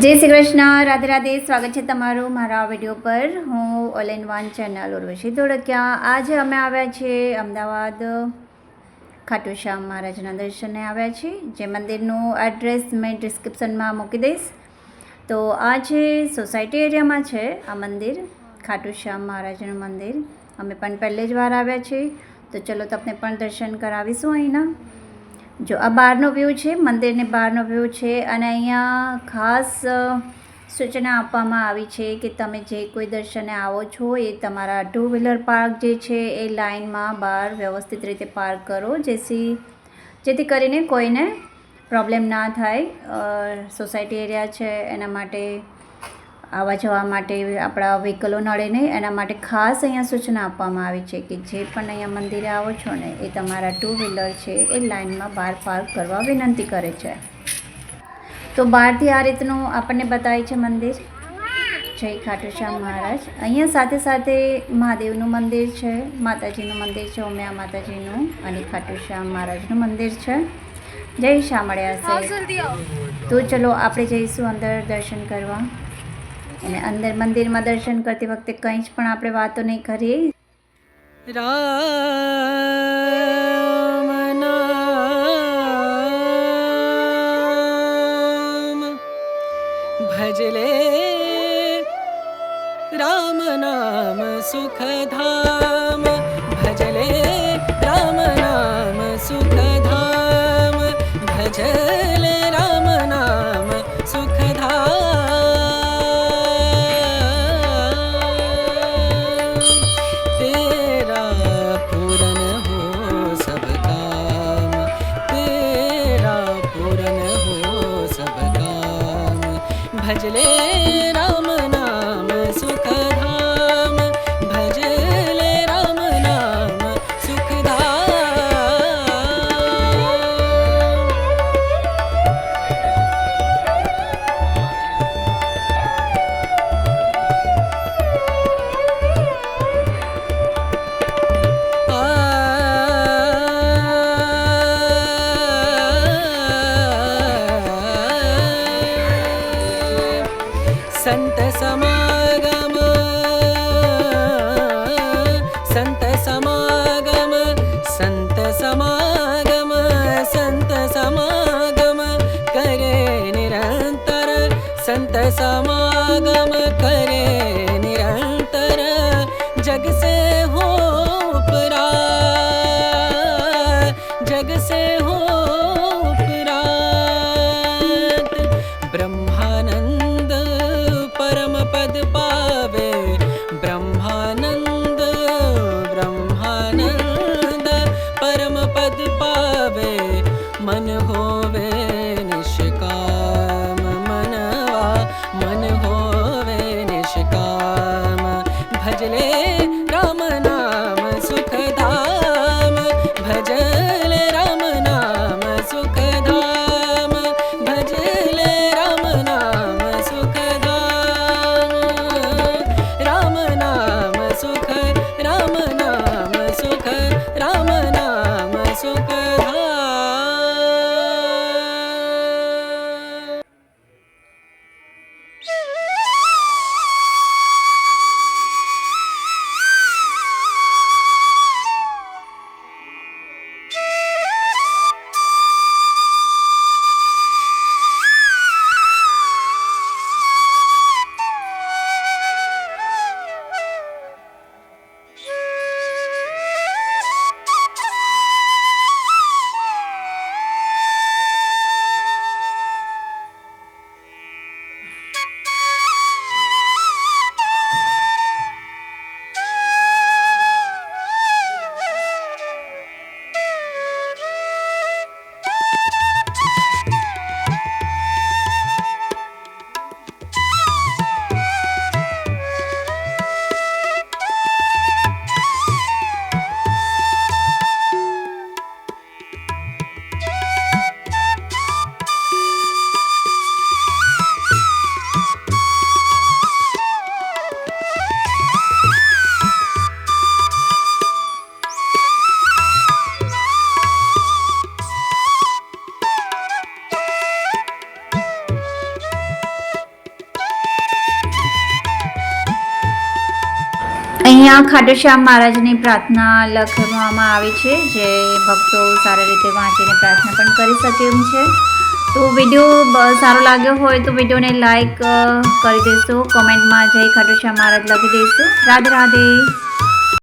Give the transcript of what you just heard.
જય શ્રી કૃષ્ણ, રાધે રાધે. સ્વાગત છે તમારું મારા વિડીયો પર. હું all in one channel Urvashi Dholakia. આજે અમે આવ્યા છીએ અમદાવાદ ખાટુ શ્યામ મહારાજના દર્શને આવ્યા છીએ. જે મંદિરનું એડ્રેસ મેં ડિસ્ક્રિપ્શનમાં મૂકી દઈશ. તો આ છે સોસાયટી એરિયામાં છે આ મંદિર, ખાટુ શ્યામ મહારાજનું મંદિર. અમે પણ પહેલી જ વાર આવ્યા છીએ, તો ચલો તમને પણ દર્શન કરાવીશું અહીંના. જો આ બહારનો વ્યૂ છે, મંદિરની બહારનો વ્યૂ છે. અને અહીંયા ખાસ સૂચના આપવામાં આવી છે કે તમે જે કોઈ દર્શને આવો છો એ તમારા ટુ વ્હીલર પાર્ક જે છે એ લાઇનમાં બહાર વ્યવસ્થિત રીતે પાર્ક કરો, જેથી કરીને કોઈને પ્રોબ્લેમ ના થાય. સોસાયટી એરિયા છે એના માટે આવવા જવા માટે આપણા વ્હીકલો નડે નહીં, એના માટે ખાસ અહીંયા સૂચના આપવામાં આવી છે કે જે પણ અહીંયા મંદિરે આવો છો ને એ તમારા ટુ વ્હીલર છે એ લાઇનમાં બહાર પાર્ક કરવા વિનંતી કરે છે. તો બહારથી આ રીતનું આપણને બતાવે છે મંદિર. જય ખાટુ શ્યામ મહારાજ. અહીંયા સાથે સાથે મહાદેવનું મંદિર છે, માતાજીનું મંદિર છે, ઉમિયા માતાજીનું, અને ખાટુ શ્યામ મહારાજનું મંદિર છે. જય શામળિયા સાહેબ. તો ચલો આપણે જઈશું અંદર દર્શન કરવા. અને અંદર મંદિરમાં દર્શન કરતી વખતે કંઈ જ પણ આપણે વાતો નહીં કરીએ. રામ નામ ભજલે, રામ નામ સુખધામ ભજલે, રામ નામ સુખધામ ભજલે, રામ નામ સુખધામ. तेरा पूरन हो सब काम, तेरा पूरन हो सब काम भजले, राम नाम सुखधाम भजले, राम नाम सुखधाम. संत समागम, संत समागम, संत समागम, संत समागम करे निरंतर, संत समागम करे निरंतर. जग से हो उपरात, जग से हो उपरात. ब्रह्मानंद परम पद पावे, ब्रह्मानंद, ब्रह्मानंद परम पद पावे. मन होवे निष्काम, मनवा मन होवे निष्काम भजले, राम नाम सुखधाम भजले, राम नाम सुखधाम भजले, राम नाम અહીંયા ખાટુ શ્યામ મહારાજની પ્રાર્થના લખવામાં આવી છે, જે ભક્તો સારી રીતે વાંચીને પ્રાર્થના પણ કરી શકે એમ છે. તો વિડીયો સારો લાગ્યો હોય તો વિડીયોને લાઈક કરી દેશો, કોમેન્ટમાં જય ખાટુ શ્યામ મહારાજ લખી દેશો. રાધે રાધે.